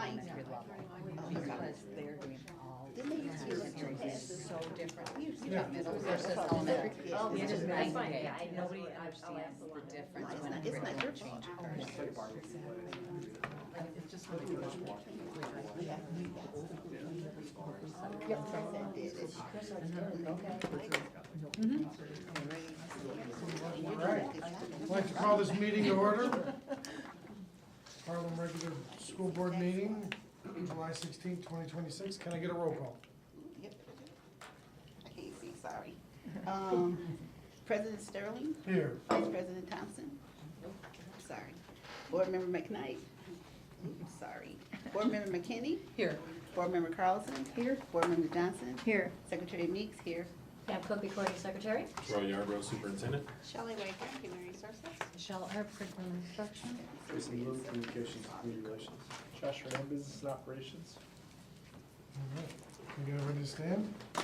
elementary level, because they're doing all elementary is so different. We used to have middle versus elementary. Oh, It's just that's night fine. and day. Yeah, I know. Nobody I'll ask understands the the one. difference It's when a not your curriculum fault. change occurs. It's just really good. Yeah. Yep. All right, I'd like to call this meeting to order. Harlem Regular School Board Meeting, July 16th, 2026. Can I get a roll call? Yep. I can't see, sorry. President Sterling, Here. Vice President Thompson. Sorry. Board Member McKnight. Sorry. Board Member McKinney. Here. Board Member Carlson. Here. Board Member Johnson. Here. Secretary Meeks here. Pam Cook, Recording Secretary. Roy Yarbrough, Superintendent. Shelley Waker, Human Resources. Michelle Erb, Curriculum Instruction. Jason Blue, Communications and Community Relations. Josh Rand, Business and Operations. All right, can you get ready to stand? I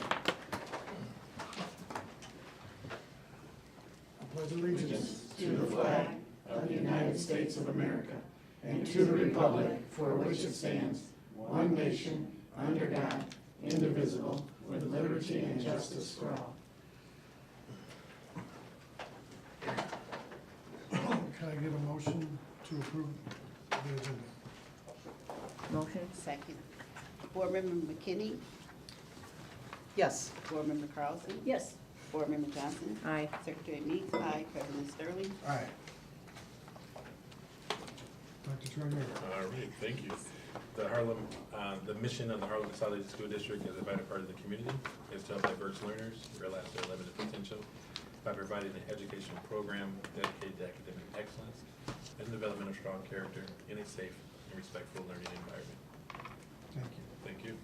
pledge allegiance to the flag of the United States of America and to the republic for which it stands, one nation, under God, indivisible, with liberty and justice for all. Can I get a motion to approve the agenda? Motion. Second. Board Member McKinney. Yes. Board Member Carlson. Yes. Board Member Johnson. Aye. Secretary Meeks. Aye. President Sterling. All right. Dr. Troyer. All right, thank you. The mission of the Harlem Consolidated School District as a vital part of the community is to help diverse learners realize their limited potential by providing an educational program dedicated to academic excellence and the development of strong character in a safe and respectful learning environment. Thank you. Thank you.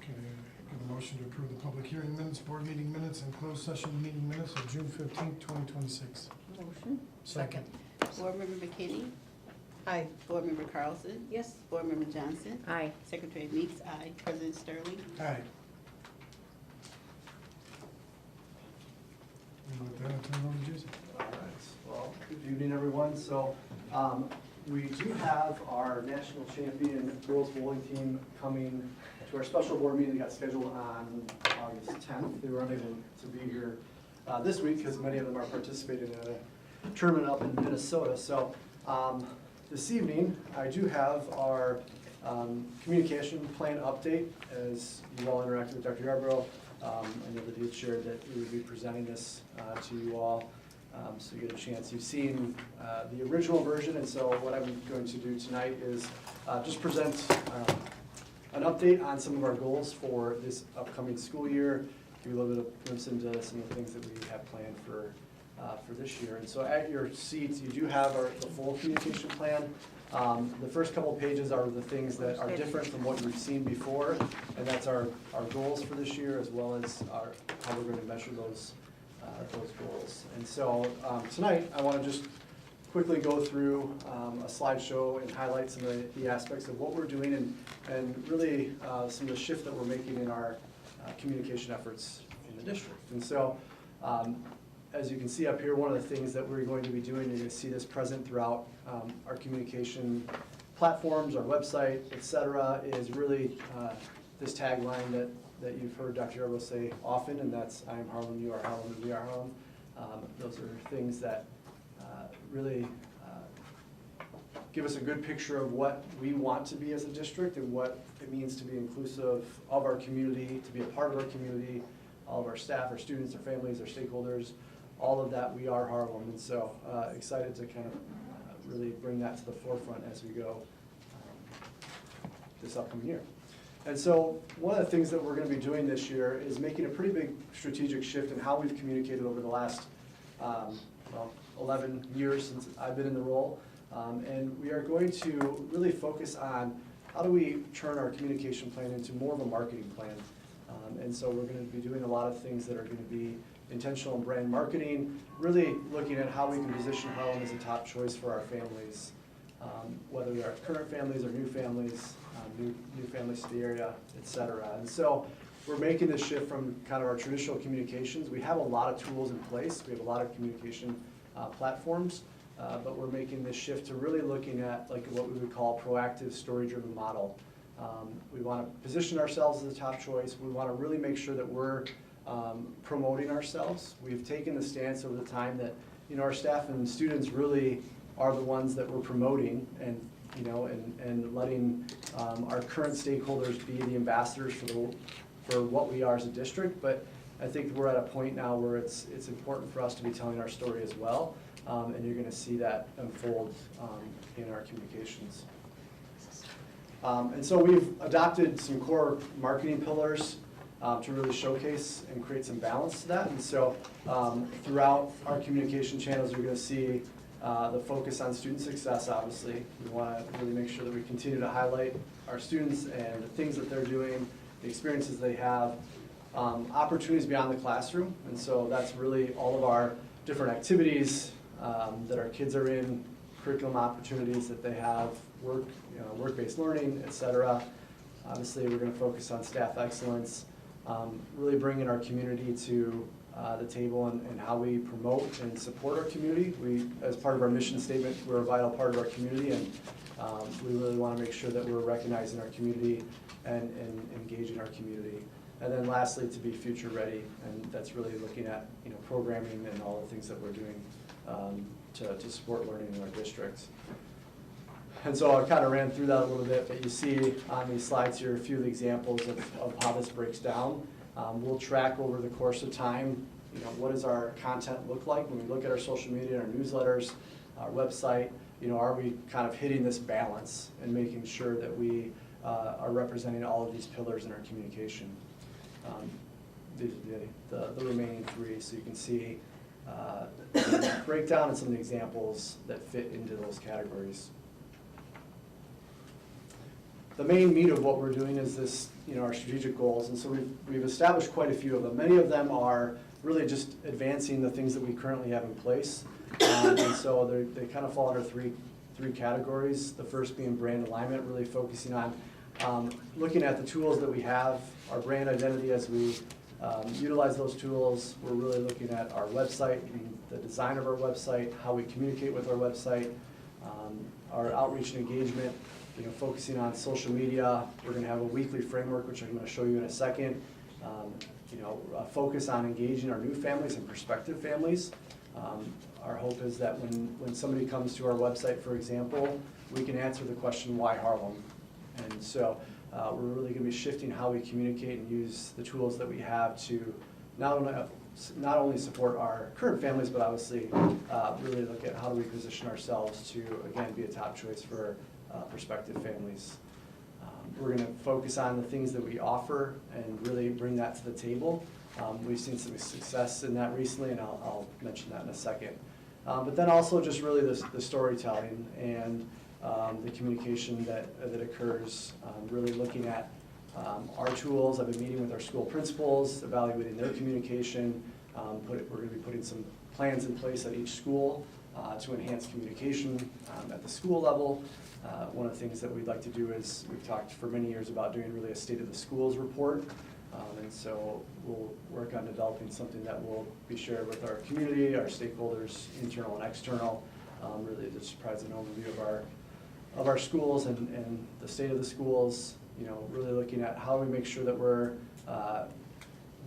Can I get a motion to approve the public hearing minutes, board meeting minutes, and closed session meeting minutes of June 15th, 2026? Motion. Second. Board Member McKinney. Aye. Board Member Carlson. Yes. Board Member Johnson. Aye. Secretary Meeks. Aye. President Sterling. Aye. And with that, I'll turn it over to Jason. All right, well, good evening, everyone. So we do have our national champion girls bowling team coming to our special board meeting that got scheduled on August 10th. They were unable to be here this week because many of them are participating in a tournament up in Minnesota. So this evening, I do have our communication plan update. As you all interacted with Dr. Yarbrough, I know that he had shared that we would be presenting this to you all, so you get a chance. You've seen the original version, and so what I'm going to do tonight is just present an update on some of our goals for this upcoming school year, give you a little bit of glimpse into some of the things that we have planned for this year. And so at your seats, you do have the full communication plan. The first couple of pages are the things that are different from what you've seen before, and that's our goals for this year, as well as how we're going to measure those goals. And so tonight, I want to just quickly go through a slideshow and highlight some of the aspects of what we're doing and really some of the shift that we're making in our communication efforts in the district. And so as you can see up here, one of the things that we're going to be doing, you're going to see this present throughout our communication platforms, our website, et cetera, is really this tagline that you've heard Dr. Yarbrough say often, and that's I am Harlem, you are Harlem, and we are Harlem. Those are things that really give us a good picture of what we want to be as a district and what it means to be inclusive of our community, to be a part of our community, all of our staff, our students, our families, our stakeholders, all of that, we are Harlem. And so excited to kind of really bring that to the forefront as we go this upcoming year. And so one of the things that we're going to be doing this year is making a pretty big strategic shift in how we've communicated over the last 11 years since I've been in the role. And we are going to really focus on how do we turn our communication plan into more of a marketing plan. And so we're going to be doing a lot of things that are going to be intentional in brand marketing, really looking at how we can position Harlem as a top choice for our families, whether they're current families or new families, new families to the area, et cetera. And so we're making this shift from kind of our traditional communications. We have a lot of tools in place. We have a lot of communication platforms, but we're making this shift to really looking at like what we would call a proactive story-driven model. We want to position ourselves as a top choice. We want to really make sure that we're promoting ourselves. We've taken the stance over the time that, you know, our staff and students really are the ones that we're promoting, and you know, and letting our current stakeholders be the ambassadors for what we are as a district. But I think we're at a point now where it's important for us to be telling our story as well, and you're going to see that unfold in our communications. And so we've adopted some core marketing pillars to really showcase and create some balance to that. And so throughout our communication channels, you're going to see the focus on student success, obviously. We want to really make sure that we continue to highlight our students and the things that they're doing, the experiences they have, opportunities beyond the classroom. And so that's really all of our different activities that our kids are in, curriculum opportunities that they have, work-based learning, et cetera. Obviously, we're going to focus on staff excellence, really bringing our community to the table and how we promote and support our community. We, as part of our mission statement, we're a vital part of our community, and we really want to make sure that we're recognizing our community and engaging our community. And then lastly, to be future ready, and that's really looking at, you know, programming and all the things that we're doing to support learning in our districts. And so I kind of ran through that a little bit, but you see on these slides here a few of the examples of how this breaks down. We'll track over the course of time, you know, what does our content look like when we look at our social media, our newsletters, our website. You know, are we kind of hitting this balance and making sure that we are representing all of these pillars in our communication. These are the remaining three, so you can see breakdown and some of the examples that fit into those categories. The main meat of what we're doing is this, you know, our strategic goals, and so we've established quite a few of them. Many of them are really just advancing the things that we currently have in place, and so they kind of fall under three categories. The first being brand alignment, really focusing on looking at the tools that we have, our brand identity as we utilize those tools. We're really looking at our website, the design of our website, how we communicate with our website, our outreach and engagement, you know, focusing on social media. We're going to have a weekly framework, which I'm going to show you in a second. You know, focus on engaging our new families and prospective families. Our hope is that when somebody comes to our website, for example, we can answer the question, why Harlem? And so we're really going to be shifting how we communicate and use the tools that we have to not only support our current families, but obviously really look at how do we position ourselves to, again, be a top choice for prospective families. We're going to focus on the things that we offer and really bring that to the table. We've seen some success in that recently, and I'll mention that in a second. But then also just really the storytelling and the communication that occurs, really looking at our tools. I've been meeting with our school principals, evaluating their communication. We're going to be putting some plans in place at each school to enhance communication at the school level. One of the things that we'd like to do is, we've talked for many years about doing really a state of the schools report. And so we'll work on developing something that will be shared with our community, our stakeholders, internal and external, really to just provide an overview of our schools and the state of the schools, you know, really looking at how we make sure that we're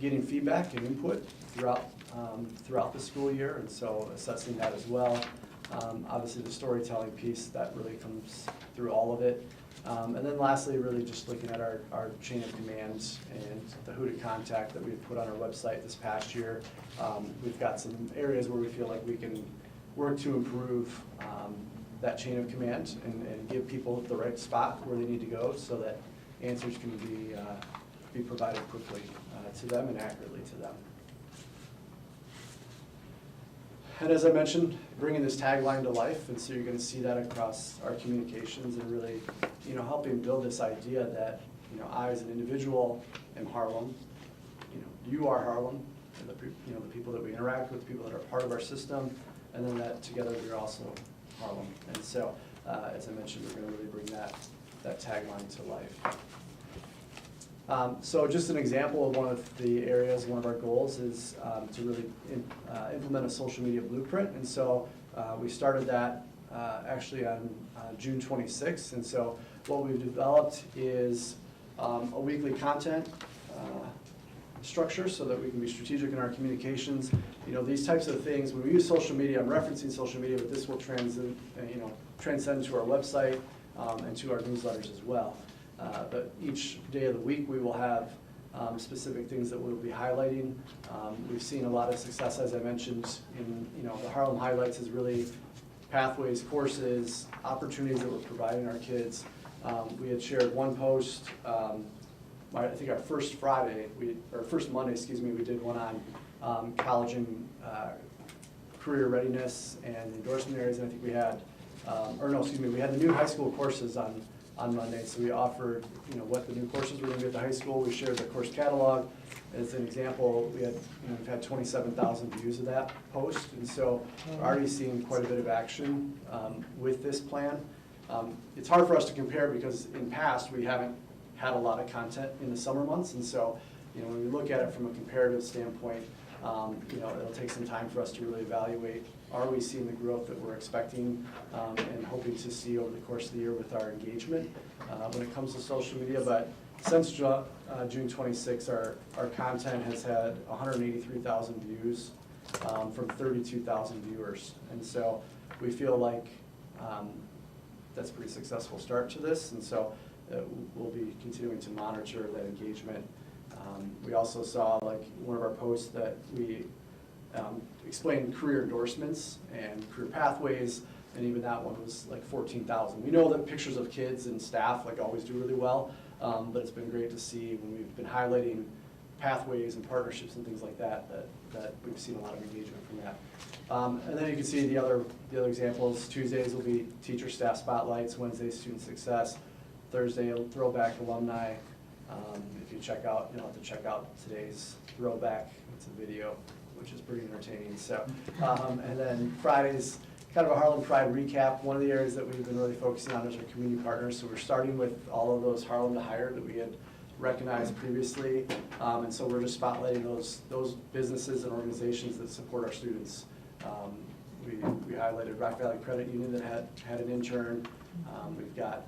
getting feedback and input throughout the school year, and so assessing that as well. Obviously the storytelling piece, that really comes through all of it. And then lastly, really just looking at our chain of commands and the who to contact that we've put on our website this past year. We've got some areas where we feel like we can work to improve that chain of command and give people the right spot where they need to go so that answers can be provided quickly to them and accurately to them. And as I mentioned, bringing this tagline to life, and so you're going to see that across our communications and really, you know, helping build this idea that, you know, I as an individual am Harlem, you know, you are Harlem, and the people that we interact with, people that are part of our system, and then that together we're also Harlem. And so, as I mentioned, we're going to really bring that tagline to life. So just an example of one of the areas, one of our goals is to really implement a social media blueprint. And so We started that actually on June 26th, and so what we've developed is a weekly content structure so that we can be strategic in our communications. You know, these types of things, when we use social media, I'm referencing social media, but this will transcend to our website and to our newsletters as well. But each day of the week, we will have specific things that we'll be highlighting. We've seen a lot of success, as I mentioned, in the Harlem Highlights is really pathways, courses, opportunities that we're providing our kids. We had shared one post, I think our first Monday, we did one on college and career readiness and endorsement areas, and I think we had, we had the new high school courses on Monday, so we offered, what the new courses were going to be at the high school. We shared the course catalog. As an example, we've had 27,000 views of that post, and so we're already seeing quite a bit of action with this plan. It's hard for us to compare because in past, we haven't had a lot of content in the summer months, and so, when we look at it from a comparative standpoint, it'll take some time for us to really evaluate, are we seeing the growth that we're expecting and hoping to see over the course of the year with our engagement when it comes to social media. But since June 26th, our content has had 183,000 views from 32,000 viewers. And so we feel like that's a pretty successful start to this. And so we'll be continuing to monitor that engagement. We also saw one of our posts that we explained career endorsements and career pathways, and even that one was 14,000. We know that pictures of kids and staff always do really well, but it's been great to see when we've been highlighting pathways and partnerships and things like that we've seen a lot of engagement from that. And then you can see the other examples. Tuesdays will be teacher staff spotlights, Wednesday student success, Thursday throwback alumni. If you check out, you'll have to check out today's throwback. It's a video, which is pretty entertaining. So, and then Fridays, kind of a Harlem Pride recap. One of the areas that we've been really focusing on is our community partners. So we're starting with all of those Harlem to Hire that we had recognized previously, and so we're just spotlighting those businesses and organizations that support our students. We highlighted Rock Valley Credit Union that had an intern. We've got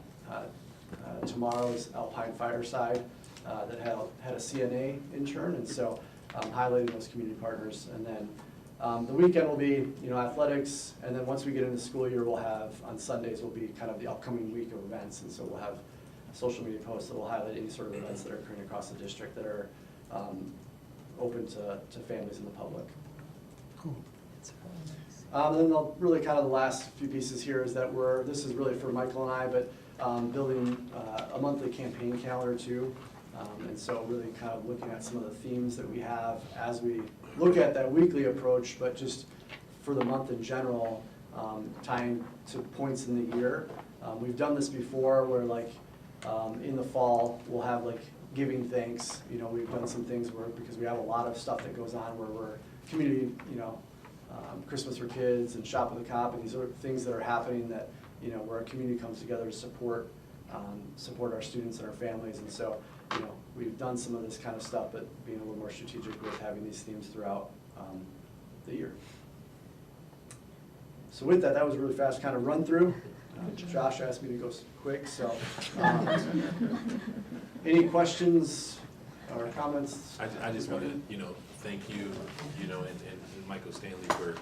tomorrow's Alpine Fireside that had a CNA intern, and so highlighting those community partners. And then the weekend will be athletics, and then once we get into the school year, we'll have on Sundays will be kind of the upcoming week of events, and so we'll have social media posts that will highlight any sort of events that are occurring across the district that are open to families and the public. Cool. And then really kind of the last few pieces here is that this is really for Michael and I, but building a monthly campaign calendar too. And so really kind of looking at some of the themes that we have as we look at that weekly approach, but just for the month in general, tying to points in the year. We've done this before where in the fall, we'll have giving thanks. We've done some things because we have a lot of stuff that goes on where we're community, Christmas for Kids and Shop with a Cop, and these are things that are happening that, where our community comes together to support our students and our families. And so, we've done some of this kind of stuff, but being a little more strategic with having these themes throughout the year. So with that was a really fast kind of run through. Josh asked me to go quick, so any questions or comments? I just want to, thank you, and Michael Stanley for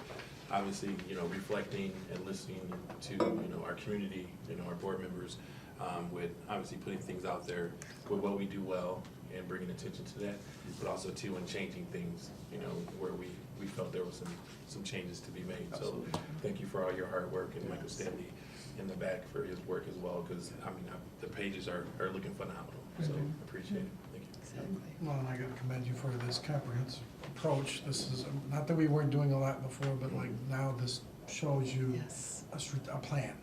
obviously, reflecting and listening to, our community, our board members, with obviously putting things out there with what we do well and bringing attention to that, but also too in changing things, where we felt there was some changes to be made. Absolutely. So thank you for all your hard work, and Michael Stanley in the back for his work as well, because the pages are looking phenomenal. So appreciate it. Thank you. Well, and I gotta commend you for this comprehensive approach. This is, not that we weren't doing a lot before, but now this shows you a plan.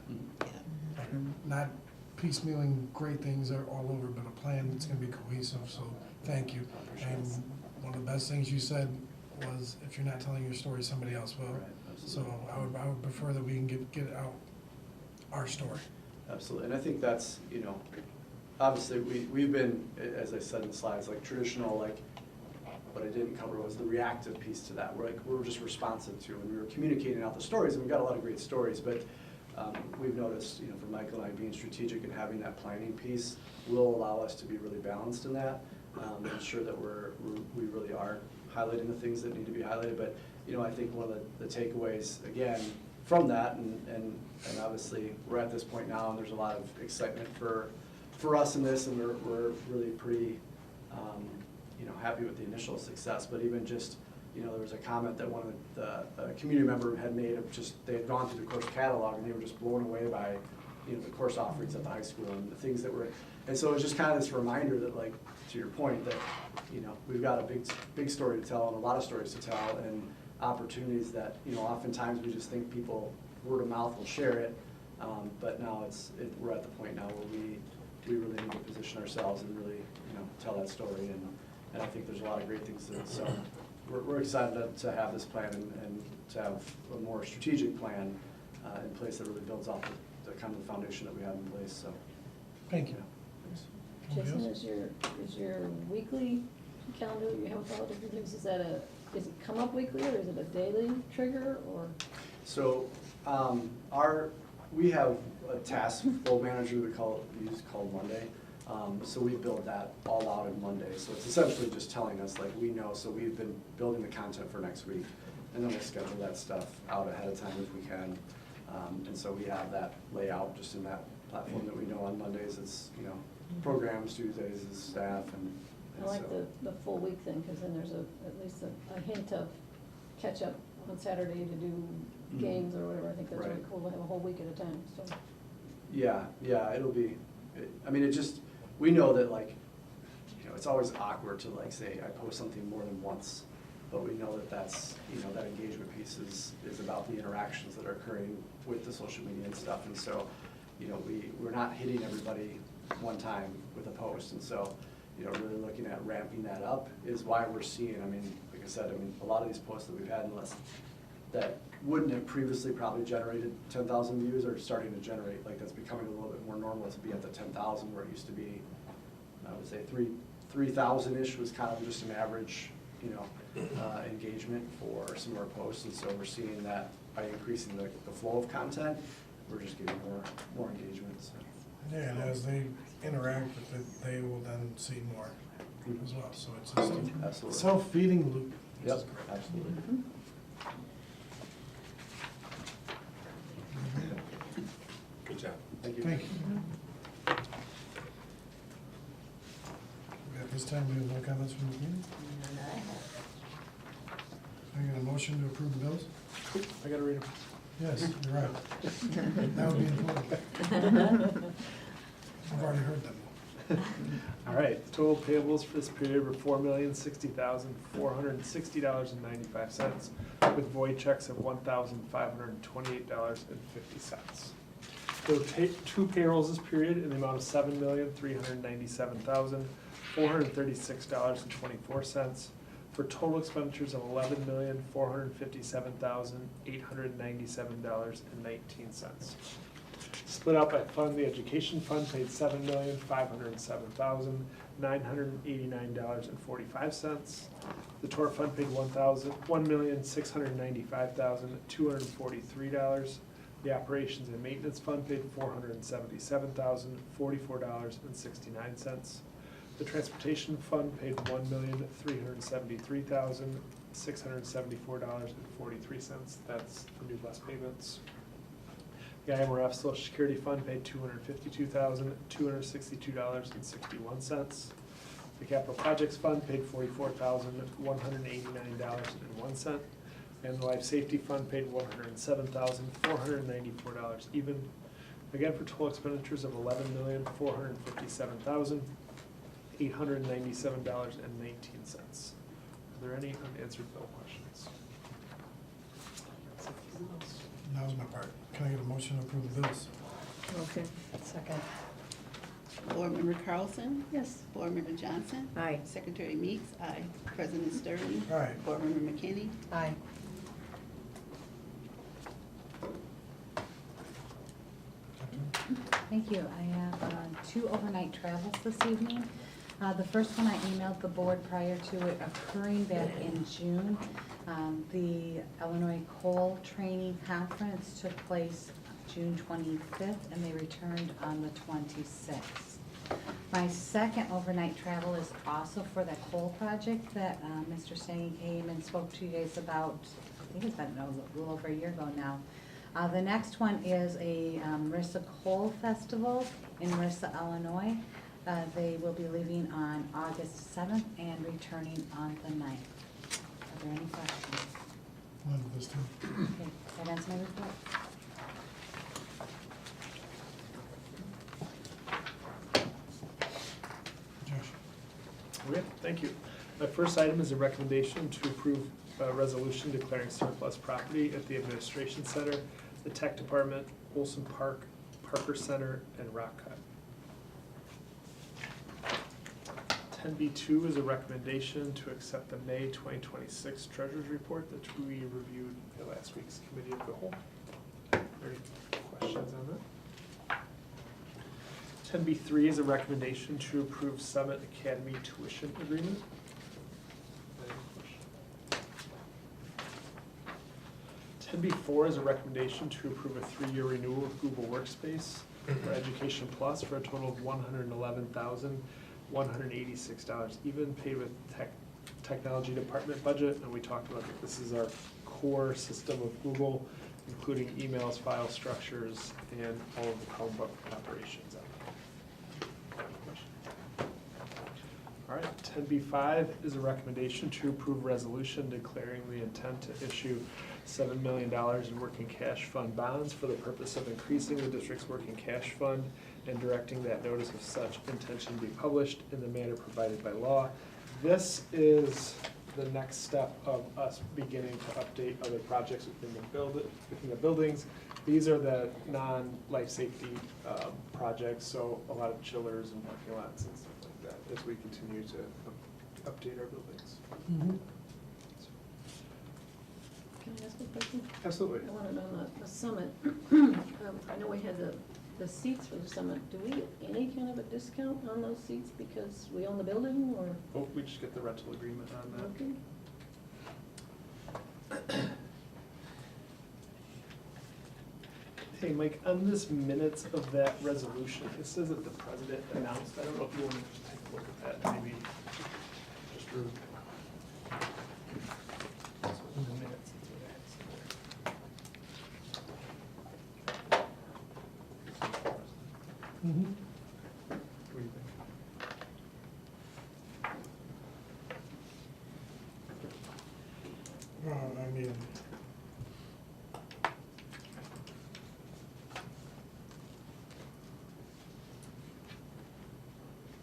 Not piecemealing great things are all over, but a plan that's gonna be cohesive, so thank you. And one of the best things you said was, if you're not telling your story, somebody else will. So I would prefer that we can get out our story. Absolutely, and I think that's, obviously we've been, as I said in the slides, traditional, what I didn't cover was the reactive piece to that. We're just responsive to, and we were communicating out the stories, and we've got a lot of great stories, but we've noticed, for Michael and I, being strategic and having that planning piece will allow us to be really balanced in that, and ensure that we really are highlighting the things that need to be highlighted. But, I think one of the takeaways, again, from that, and obviously we're at this point now, and there's a lot of excitement for us in this, and we're really pretty, happy with the initial success. But even just, there was a comment that one of the community member had made of just, they had gone through the course catalog and they were just blown away by, the course offerings at the high school and the things that were, and so it was just kind of this reminder that, like, to your point, that, we've got a big story to tell and a lot of stories to tell, and opportunities that, oftentimes we just think people, word of mouth, will share it, but now we're at the point now where we really need to position ourselves and really, tell that story, and I think there's a lot of great things so we're excited to have this plan and to have a more strategic plan in place that really builds off the kind of the foundation that we have in place, so. Thank you. Thanks. Jason, is your weekly calendar, you have all different things, is it come up weekly, or is it a daily trigger, or? So, we have a task flow manager we use called Monday. So we build that all out in Monday. So it's essentially just telling us, like, we know, so we've been building the content for next week, and then we'll schedule that stuff out ahead of time if we can. And so we have that layout just in that platform that we know on Mondays. It's, programs, Tuesdays is staff, and I like so. the full week thing, because then there's at least a hint of catch up on Saturday to do games or whatever. I think that's really Right. cool to have a whole week at a time, so. Yeah, it'll be, we know that, like, it's always awkward to, like, say, I post something more than once, but we know that that's, that engagement piece is about the interactions that are occurring with the social media and stuff, and so, we're not hitting everybody one time with a post, and so, really looking at ramping that up is why we're seeing, like I said, a lot of these posts that we've had in the list that wouldn't have previously probably generated 10,000 views are starting to generate, like, that's becoming a little bit more normal to be at the 10,000 where it used to be, I would say 3,000-ish was kind of just an average, engagement for some of our posts, and so we're seeing that by increasing the flow of content, we're just getting more engagement, so. Yeah, and as they interact with it, they will then see more as well, so it's just a Absolutely. self-feeding loop. which Yep, is great. absolutely. Good job. Thank you. Thank you. At this time, we have no comments from the community. I got a motion to approve the bills? I gotta read them. Yes, you're right. That would be important. I've already heard them. All right, total payables for this period were $4,060,460.95, with void checks of $1,528.50. There were two payrolls this period in the amount of $7,397,436.24, for total expenditures of $11,457,897.19. Split out by fund, the education fund paid $7,507,989.45. The tort fund paid $1,695,243. The operations and maintenance fund paid $477,044.69. The transportation fund paid $1,373,674.43. That's the new bus payments. The IMRF Social Security Fund paid $252,262.61. The Capital Projects Fund paid $44,189.01. And the Life Safety Fund paid $107,494 even. Again, for total expenditures of $11,457,897.19. Are there any unanswered bill questions? Now's my part. Can I get a motion to approve the bills? Motion. Second. Board Member Carlson? Yes. Board Member Johnson? Aye. Secretary Meeks? Aye. President Sterling? Aye. Board Member McKinney? Aye. Thank you. I have 2 overnight travels this evening. The first one I emailed the board prior to it occurring back in June. The Illinois Coal Training Conference took place June 25th, and they returned on the 26th. My second overnight travel is also for that coal project that Mr. Singh came and spoke to you guys about, I think it's been a little over a year ago now. The next one is a Marissa Coal Festival in Marissa, Illinois. They will be leaving on August 7th and returning on the 9th. Are there any questions? None of this time. Okay, that ends my report. Josh? Okay, thank you. My first item is a recommendation to approve a resolution declaring surplus property at the Administration Center, the Tech Department, Olson Park, Parker Center, and Rock Cut. 10B2 is a recommendation to accept the May 2026 Treasurers Report that we reviewed at last week's Committee of the Whole. Any questions on that? 10B3 is a recommendation to approve Summit Academy tuition agreement. Any questions? 10B4 is a recommendation to approve a 3-year renewal of Google Workspace for Education Plus for a total of $111,186, even paid with technology department budget. And we talked about that this is our core system of Google, including emails, file structures, and all of the Chromebook operations on it. All right, 10B5 is a recommendation to approve resolution declaring the intent to issue $7 million in working cash fund bonds for the purpose of increasing the district's working cash fund and directing that notice of such intention be published in the manner provided by law. This is the next step of us beginning to update other projects within the buildings. These are the non-life safety projects, so a lot of chillers and parking lots and stuff like that as we continue to update our buildings. Can I ask a question? Absolutely. I wanted on the summit, I know we had the seats for the summit. Do we get any kind of a discount on those seats because we own the building, or? Oh, we just get the rental agreement on that. Okay. Hey, Mike, on this minutes of that resolution, it says that the president announced, I don't know if you want to just take a look at that, maybe just real. In the minutes, it's what I had Mm-hmm. What do you think? Well, I mean,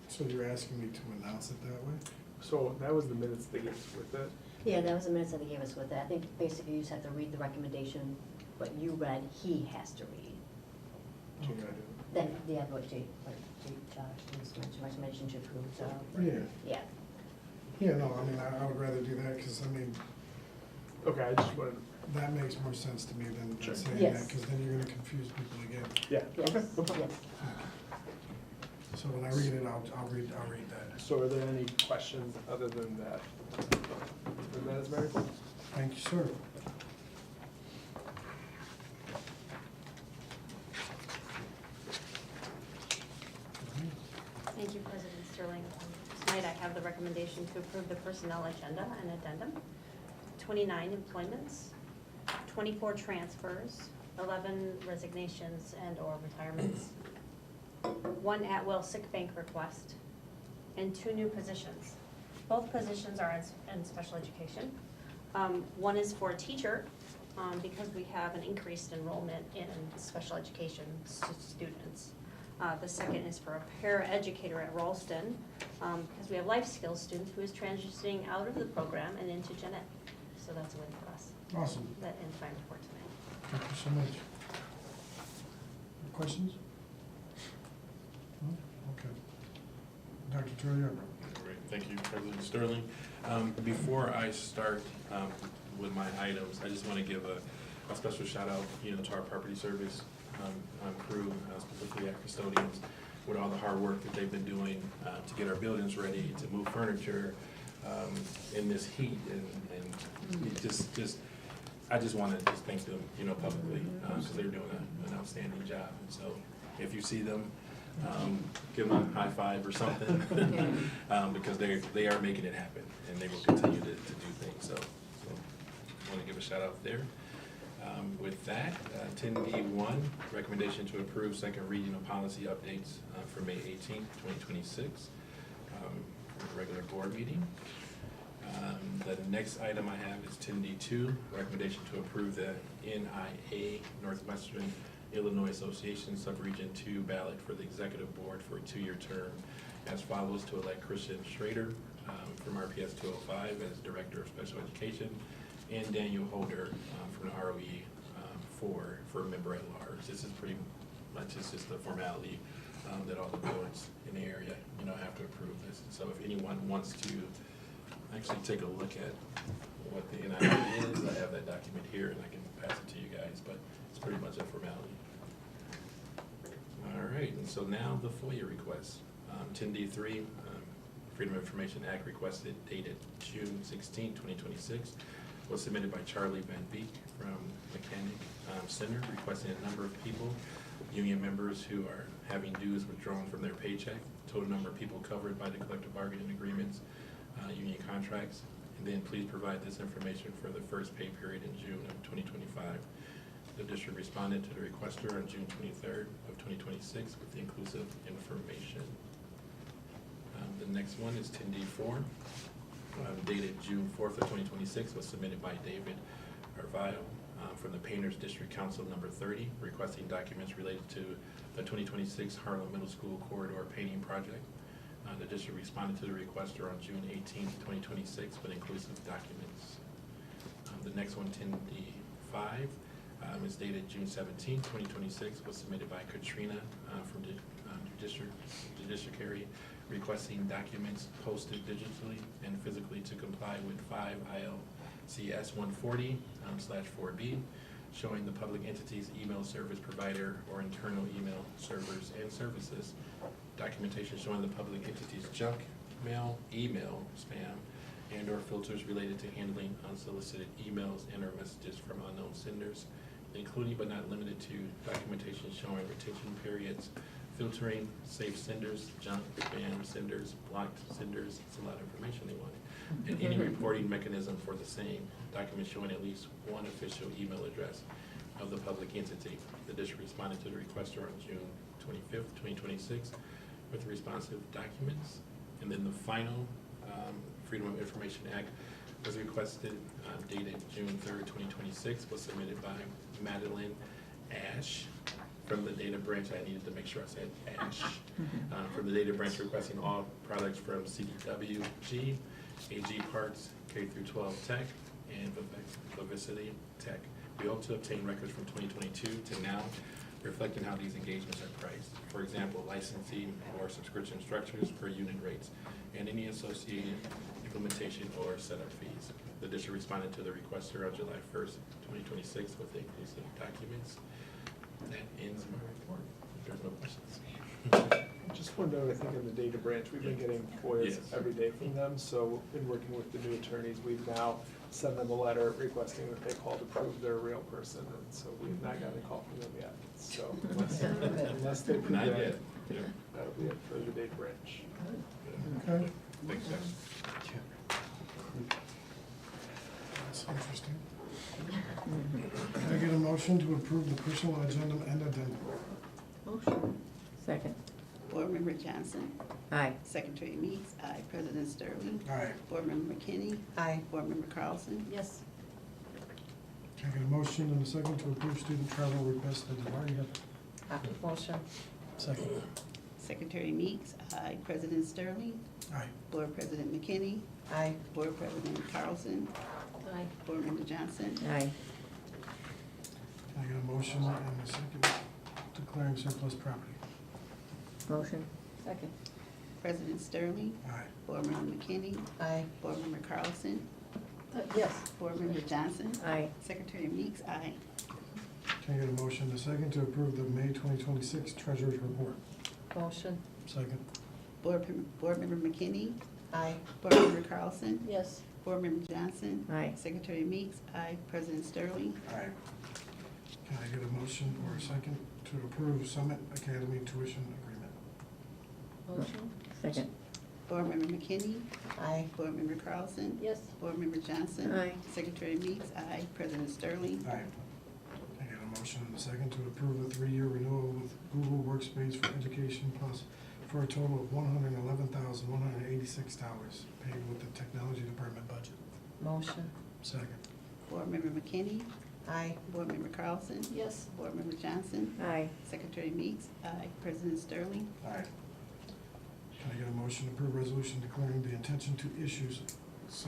so you're asking me to announce it that way? So that was the minutes they gave us with it. Yeah, that was the minutes that they gave us with it. I think basically you just have to read the recommendation, what you read, he has to read. Do you gotta do Then, yeah, what Josh just mentioned, recommendation to approve, so. Yeah. Yeah. Yeah, no, I mean, I would rather do that, because, I mean, it? Okay, I just wanted, that makes more sense to me than Sure. saying Yes. that, because then you're gonna confuse people again. yeah, okay, Yes, no problem. yes. So when I read it, I'll read that. So are there any questions other than that? And that is my report. Thank you, sir. Thank you, President Sterling. Tonight I have the recommendation to approve the personnel agenda and addendum. 29 employments, 24 transfers, 11 resignations and/or retirements, 1 at-will sick bank request, and 2 new positions. Both positions are in special education. One is for a teacher, because we have an increased enrollment in special education students. The second is for a paraeducator at Ralston, because we have life skills students who is transitioning out of the program and into gen ed. So that's a win for us. Awesome. That ends my report tonight. Thank you so much. Questions? No? Okay. Dr. Turriero. Great, thank you, President Sterling. Before I start with my items, I just want to give a special shout out, to our property service crew, specifically our custodians. with all the hard work that they've been doing to get our buildings ready, to move furniture in this heat, and it just I just want to just thank them, publicly, because they're doing an outstanding job. And so if you see them, give them a high five or something, because they are making it happen, and they will continue to do things. So I want to give a shout out there. With that, 10D1, recommendation to approve second reading of policy updates for May 18th, 2026, regular board meeting. The next item I have is 10D2, recommendation to approve the NIA Northwestern Illinois Association Subregion 2 ballot for the executive board for a 2-year term as follows: to elect Christian Schrader from RPS 205 as Director of Special Education, and Daniel Holder from the ROE for member at large. This is pretty much just a formality that all the boards in the area, have to approve this. So if anyone wants to actually take a look at what the NIA is, I have that document here and I can pass it to you guys, but it's pretty much a formality. All right, and so now the FOIA request. 10D3, Freedom of Information Act requested dated June 16, 2026, was submitted by Charlie Van Beek from Mechanic Center, requesting a number of people, union members who are having dues withdrawn from their paycheck, total number of people covered by the collective bargaining agreements, union contracts, and then please provide this information for the first pay period in June of 2025. The district responded to the requester on June 23rd of 2026 with the inclusive information. The next one is 10D4, dated June 4th of 2026, was submitted by David Arvayo from the Painters District Council number 30, requesting documents related to the 2026 Harlem Middle School Corridor Painting Project. The district responded to the requester on June 18th, 2026 with inclusive documents. The next one, 10D5, is dated June 17th, 2026, was submitted by Katrina from the Judiciary, requesting documents posted digitally and physically to comply with 5 ILCS 140/4B, showing the public entity's email service provider or internal email servers and services. Documentation showing the public entity's junk mail, email, spam, and/or filters related to handling unsolicited emails and/or messages from unknown senders, including but not limited to documentation showing retention periods, filtering, safe senders, junk, spam senders, blocked senders. It's a lot of information they wanted. And any reporting mechanism for the same. Documents showing at least one official email address of the public entity. The district responded to the requester on June 25th, 2026 with responsive documents. And then the final Freedom of Information Act was requested, dated June 3rd, 2026, was submitted by Madeline Ash from the data branch. I needed to make sure I said Ash. From the data branch, requesting all products from CDWG, AG Parts, K-12 Tech, and Vivacity Tech. We hope to obtain records from 2022 to now, reflecting how these engagements are priced. For example, licensing or subscription structures per unit rates, and any associated implementation or setup fees. The district responded to the requester on July 1st, 2026 with the inclusive documents. That ends my report. If there's no questions. Just one note, I think in the data branch, we've been getting FOIAs Yes. every day from them, so in working with the new attorneys, we've now sent them a letter requesting that they call to prove they're a real person, and so we've not gotten a call from them yet, so unless they prove Not that, yet. Yeah. that'll be it for the data branch. Okay, Thanks, guys. that's interesting. Can I get a motion to approve the personal agenda and addendum? Motion. Second. Board Member Johnson. Aye. Secretary Meeks. Aye. President Sterling. Aye. Board Member McKinney. Aye. Board Member Carlson. Yes. Can I get a motion and a second to approve student travel request at the Marriott? Motion. Second. Secretary Meeks. Aye. President Sterling. Aye. Board President McKinney. Aye. Board President Carlson. Aye. Board Member Johnson. Aye. Can I get a motion and a second declaring surplus property? Motion. Second. President Sterling. Aye. Board Member McKinney. Aye. Board Member Carlson. Yes. Board Member Johnson. Aye. Secretary Meeks. Aye. Can I get a motion and a second to approve the May 2026 Treasurer's Report? Motion. Second. Board Member McKinney, Aye. Board Member Carlson, Yes. Board Member Johnson, Aye. Secretary Meeks, aye. President Sterling, Aye. Can I get a motion or a second to approve Summit Academy tuition agreement? Motion? Second. Board Member McKinney, Aye. Board Member Carlson, Yes. Board Member Johnson, Aye. Secretary Meeks, aye. President Sterling, Aye. Can I get a motion and a second to approve a 3-year renewal with Google Workspace for Education Plus for a total of $111,186 paid with the Technology Department budget? Motion. Second. Board Member McKinney, Aye. Board Member Carlson, Yes. Board Member Johnson, Aye. Secretary Meeks, aye. President Sterling, Aye. Can I get a motion to approve resolution declaring the intention to issue $7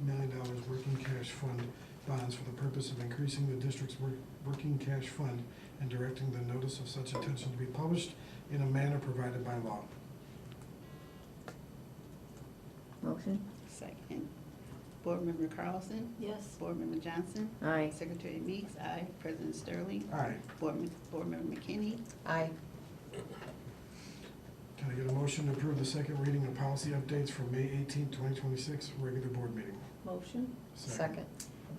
million working cash fund bonds for the purpose of increasing the district's working cash fund and directing the notice of such intention to be published in a manner provided by law? Motion. second. Board Member Carlson, Yes. Board Member Johnson, Aye. Secretary Meeks, aye. President Sterling, Aye. Board Member McKinney, Aye. Can I get a motion to approve the second reading of policy updates for May 18th, 2026, regular board meeting? Motion? Second.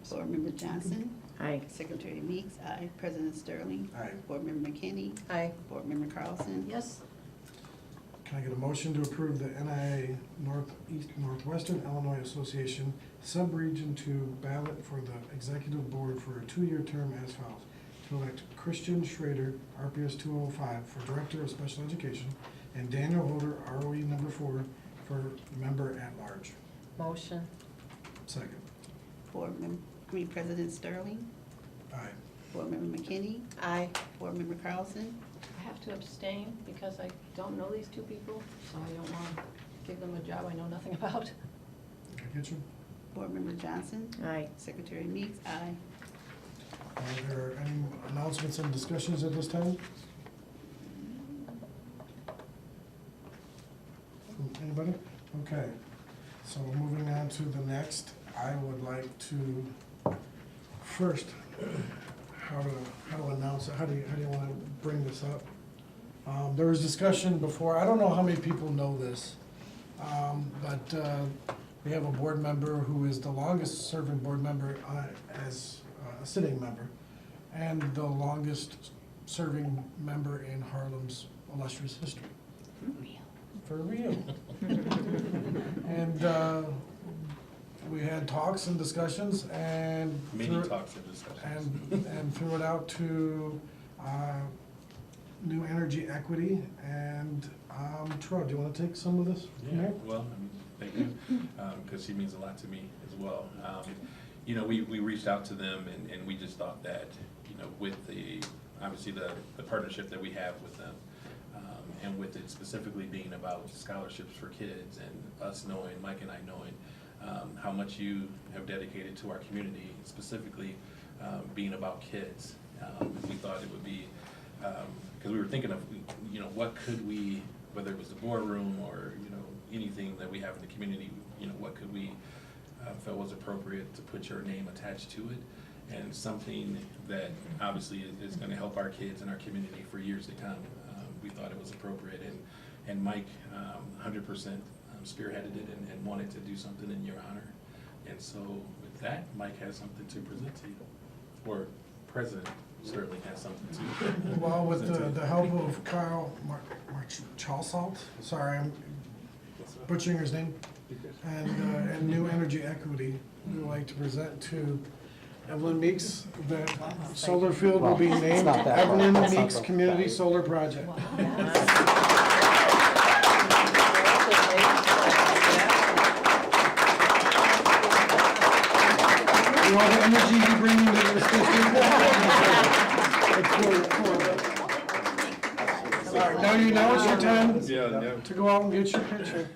Board Member Johnson, Aye. Secretary Meeks, aye. President Sterling, Aye. Board Member McKinney, Aye. Board Member Carlson, Yes. Can I get a motion to approve the NIA Northwestern Illinois Association Subregion 2 ballot for the executive board for a 2-year term as follows? To elect Christian Schrader, RPS 205, for Director of Special Education, and Daniel Holder, ROE number 4, for Member at Large. Motion. Second. President Sterling, Aye. Board Member McKinney, Aye. Board Member Carlson, I have to abstain because I don't know these two people, so I don't want to give them a job I know nothing about. Did I get you? Board Member Johnson, Aye. Secretary Meeks, aye. Are there any announcements and discussions at this time? Anybody? Okay, so moving on to the next, I would like to, first, how to announce it, how do you want to bring this up? There was discussion before, I don't know how many people know this, but we have a board member who is the longest serving board member as a sitting member, and the longest serving member in Harlem's illustrious history. For real. And we had talks and discussions and. Many threw it- talks and discussions. And threw it out to New Energy Equity. And Troy, do you want to take some of this from Yeah, here? well, thank you, because she means a lot to me as well. You know, we reached out to them and we just thought that, you know, with obviously the partnership that we have with them, and with it specifically being about scholarships for kids and us knowing, Mike and I knowing, how much you have dedicated to our community, specifically being about kids. We thought it would be, because we were thinking of, you know, what could we, whether it was the boardroom or, you know, anything that we have in the community, you know, what could we felt was appropriate to put your name attached to it, and something that obviously is going to help our kids and our community for years to come. We thought it was appropriate, and Mike 100% spearheaded it and wanted to do something in your honor. And so with that, Mike has something to present to you, or President Sterling has something to. Well, with present to you. the help of Kyle Chalsalt, sorry, I'm butchering his name, and New Energy Equity, we would like to present to Evelyn Meeks that solar field will be named Evelyn Meeks Community Solar Project. You know the energy you bring into this district? All right, now it's your time to go out and get your picture.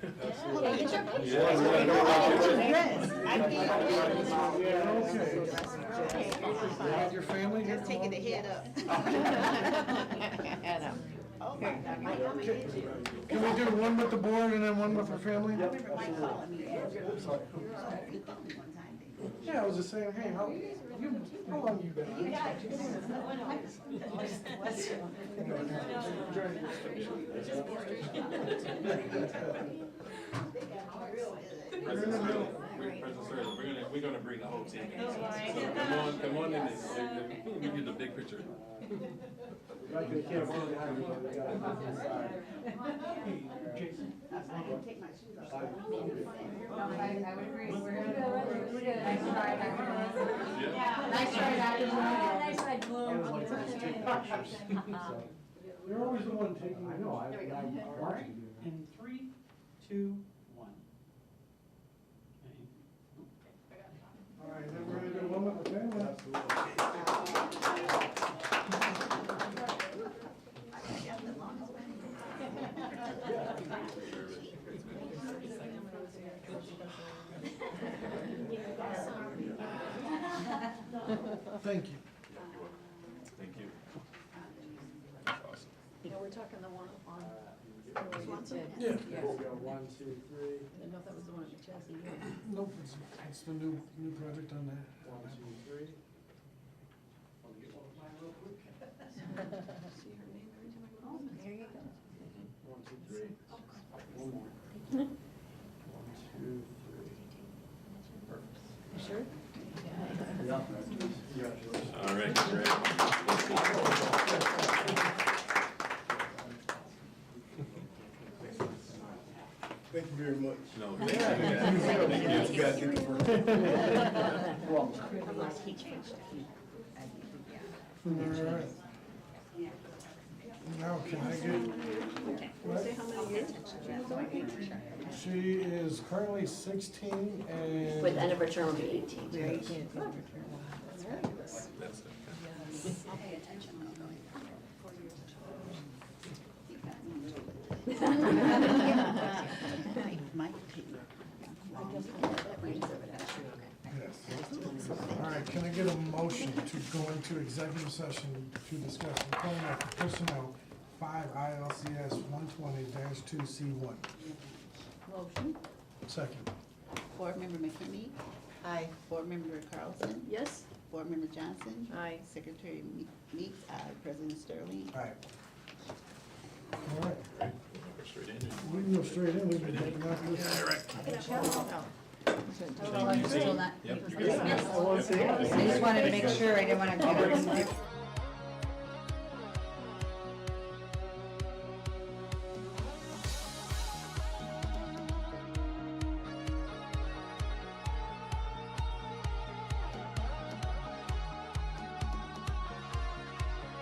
Okay. You have your family here? Just taking the head up. Can we do one with the board and then one with her family? Yeah, I was just saying, hey, how long you been on? We're gonna bring the whole team. So come on in there. Let me get the big picture. Right, they can't run behind me, but they got it on the side. Jason, I can take my shoes off. I would agree, we're gonna, nice try, Dr. Yeah. Nice try, Dr. Nice try, I always like to take pictures, so. You're always the one taking. I know, I There we go. want you to do that. In 3, 2, 1. All right, then we're gonna do one with the family. Thank you. Thank you. That's awesome. We're talking the one on Swanson? Yeah. There we go, 1, 2, 3. I didn't know if that was the one at the chassis. Nope, it's the new project on that. 1, 2, 3. See her name every time I go home. There you go. 1, 2, 3. One more. 1, 2, 3. Perfect. You sure? Yeah, congratulations. All right, great. Thank you very much. No, thank you guys. Thank you guys. Well, I'm not teaching. All right. Now, can I get, Say how many years? she is currently 16 and. With end of her term will be 18. Yes. That's it. I'll pay attention when I'm going. 4 years of Mike, Yes. All right, can I get a motion to go into executive session to discuss employment of personnel 5 ILCS 120-2C1? Motion. Second. Board Member McKinney, Aye. Board Member Carlson, Yes? Board Member Johnson. Aye. Secretary Meeks, aye. President Sterling. All right. All right, Go straight in. we can go straight in, we've been taking off this. All right. Still not. Yep. I just wanted to make sure, I didn't wanna.